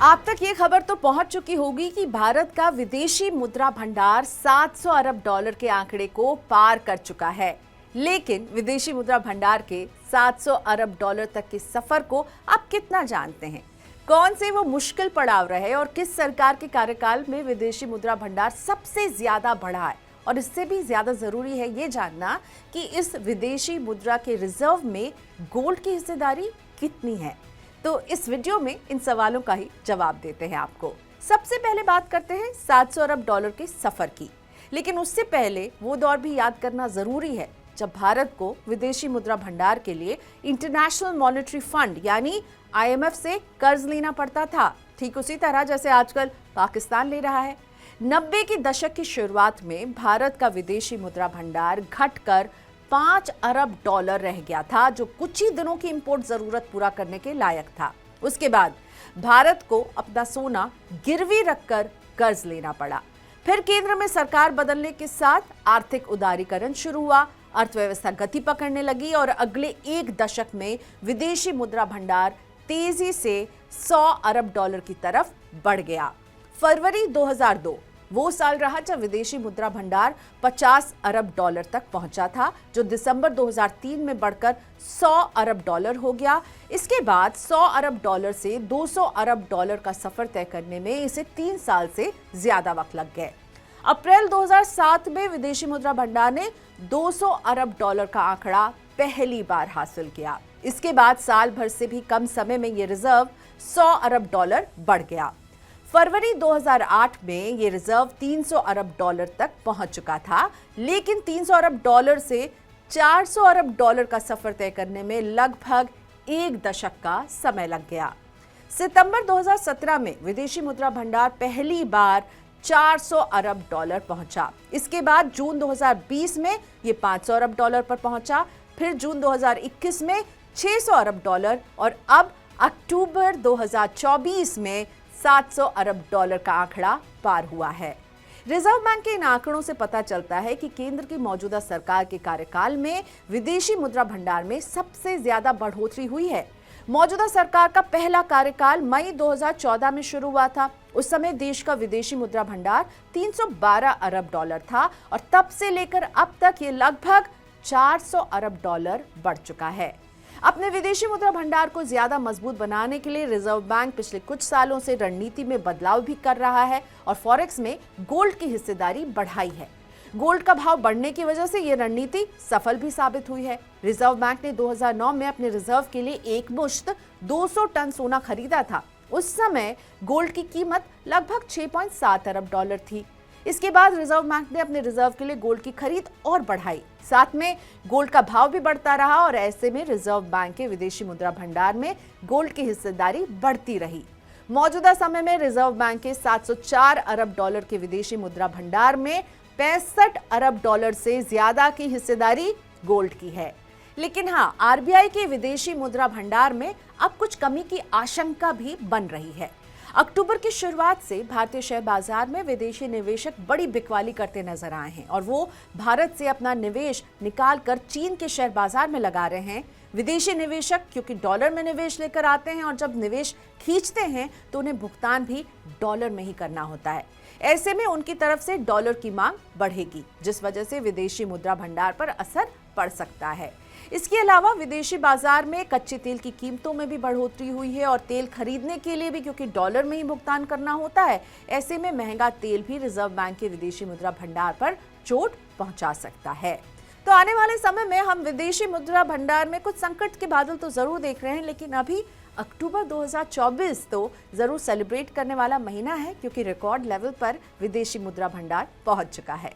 आप तक ये खबर तो पहुंच चुकी होगी कि भारत का विदेशी मुद्रा भंडार 700 अरब डॉलर के आंकड़े को पार कर चुका है। लेकिन विदेशी मुद्रा भंडार के 700 अरब डॉलर तक के सफर को आप कितना जानते हैं? कौन से वो मुश्किल पड़ाव रहे और किस सरकार के कार्यकाल में विदेशी मुद्रा भंडार सबसे ज्यादा बढ़ा है? और इससे भी ज्यादा जरूरी है ये जानना कि इस विदेशी मुद्रा के रिजर्व में गोल्ड की हिस्सेदारी कितनी है। तो इस वीडियो में इन सवालों का ही जवाब देते हैं आपको। सबसे पहले बात करते हैं 700 अरब डॉलर के सफर की। लेकिन उससे पहले वो दौर भी याद करना जरूरी है जब भारत को विदेशी मुद्रा भंडार के लिए इंटरनेशनल मॉनेटरी फंड यानी IMF से कर्ज लेना पड़ता था, ठीक उसी तरह जैसे आजकल पाकिस्तान ले रहा है। 90 के दशक की शुरुआत में भारत का विदेशी मुद्रा भंडार घटकर 5 अरब डॉलर रह गया था, जो कुछ ही दिनों की इंपोर्ट जरूरत पूरा करने के लायक था। उसके बाद भारत को अपना सोना गिरवी रखकर कर्ज लेना पड़ा। फिर केंद्र में सरकार बदलने के साथ आर्थिक उदारीकरण शुरू हुआ, अर्थव्यवस्था गति पकड़ने लगी और अगले एक दशक में विदेशी मुद्रा भंडार तेजी से 100 अरब डॉलर की तरफ बढ़ गया। फरवरी 2002 वो साल रहा जब विदेशी मुद्रा भंडार 50 अरब डॉलर तक पहुंचा था, जो दिसंबर 2003 में बढ़कर 100 अरब डॉलर हो गया। इसके बाद 100 अरब डॉलर से 200 अरब डॉलर का सफर तय करने में इसे 3 साल से ज्यादा वक्त लग गए। अप्रैल 2007 में विदेशी मुद्रा भंडार ने 200 अरब डॉलर का आंकड़ा पहली बार हासिल किया। इसके बाद साल भर से भी कम समय में ये रिजर्व 100 अरब डॉलर बढ़ गया। फरवरी 2008 में ये रिजर्व 300 अरब डॉलर तक पहुंच चुका था, लेकिन 300 अरब डॉलर से 400 अरब डॉलर का सफर तय करने में लगभग एक दशक का समय लग गया। सितंबर 2017 में विदेशी मुद्रा भंडार पहली बार 400 अरब डॉलर पहुंचा। इसके बाद जून 2020 में ये 500 अरब डॉलर पर पहुंचा, फिर जून 2021 में 600 अरब डॉलर और अब अक्टूबर 2024 में 700 अरब डॉलर का आंकड़ा पार हुआ है। रिजर्व बैंक के इन आंकड़ों से पता चलता है कि केंद्र की मौजूदा सरकार के कार्यकाल में विदेशी मुद्रा भंडार में सबसे ज्यादा बढ़ोतरी हुई है। मौजूदा सरकार का पहला कार्यकाल मई 2014 में शुरू हुआ था। उस समय देश का विदेशी मुद्रा भंडार 312 अरब डॉलर था और तब से लेकर अब तक ये लगभग 400 अरब डॉलर बढ़ चुका है। अपने विदेशी मुद्रा भंडार को ज्यादा मजबूत बनाने के लिए रिजर्व बैंक पिछले कुछ सालों से रणनीति में बदलाव भी कर रहा है और फॉरेक्स में गोल्ड की हिस्सेदारी बढ़ाई है। गोल्ड का भाव बढ़ने की वजह से यह रणनीति सफल भी साबित हुई है। रिजर्व बैंक ने 2009 में अपने रिजर्व के लिए एक मुश्त 200 टन सोना खरीदा था। उस समय गोल्ड की कीमत लगभग 6.7 अरब डॉलर थी। इसके बाद रिजर्व बैंक ने अपने रिजर्व के लिए गोल्ड की खरीद और बढ़ाई। साथ में गोल्ड का भाव भी बढ़ता रहा और ऐसे में रिजर्व बैंक के विदेशी मुद्रा भंडार में गोल्ड की हिस्सेदारी बढ़ती रही। मौजूदा समय में रिजर्व बैंक के 704 अरब डॉलर के विदेशी मुद्रा भंडार में 65 अरब डॉलर से ज्यादा की हिस्सेदारी गोल्ड की है। लेकिन हाँ, RBI के विदेशी मुद्रा भंडार में अब कुछ कमी की आशंका भी बन रही है। अक्टूबर की शुरुआत से भारतीय शेयर बाजार में विदेशी निवेशक बड़ी बिकवाली करते नजर आए हैं और वो भारत से अपना निवेश निकालकर चीन के शेयर बाजार में लगा रहे हैं। विदेशी निवेशक क्योंकि डॉलर में निवेश लेकर आते हैं और जब निवेश खींचते हैं तो उन्हें भुगतान भी डॉलर में ही करना होता है। ऐसे में उनकी तरफ से डॉलर की मांग बढ़ेगी, जिस वजह से विदेशी मुद्रा भंडार पर असर पड़ सकता है। इसके अलावा विदेशी बाजार में कच्चे तेल की कीमतों में भी बढ़ोतरी हुई है और तेल खरीदने के लिए भी क्योंकि डॉलर में ही भुगतान करना होता है, ऐसे में महंगा तेल भी रिजर्व बैंक के विदेशी मुद्रा भंडार पर चोट पहुंचा सकता है। तो आने वाले समय में हम विदेशी मुद्रा भंडार में कुछ संकट के बादल तो जरूर देख रहे हैं, लेकिन अभी अक्टूबर 2024 तो जरूर सेलिब्रेट करने वाला महीना है, क्योंकि रिकॉर्ड लेवल पर विदेशी मुद्रा भंडार पहुंच चुका है।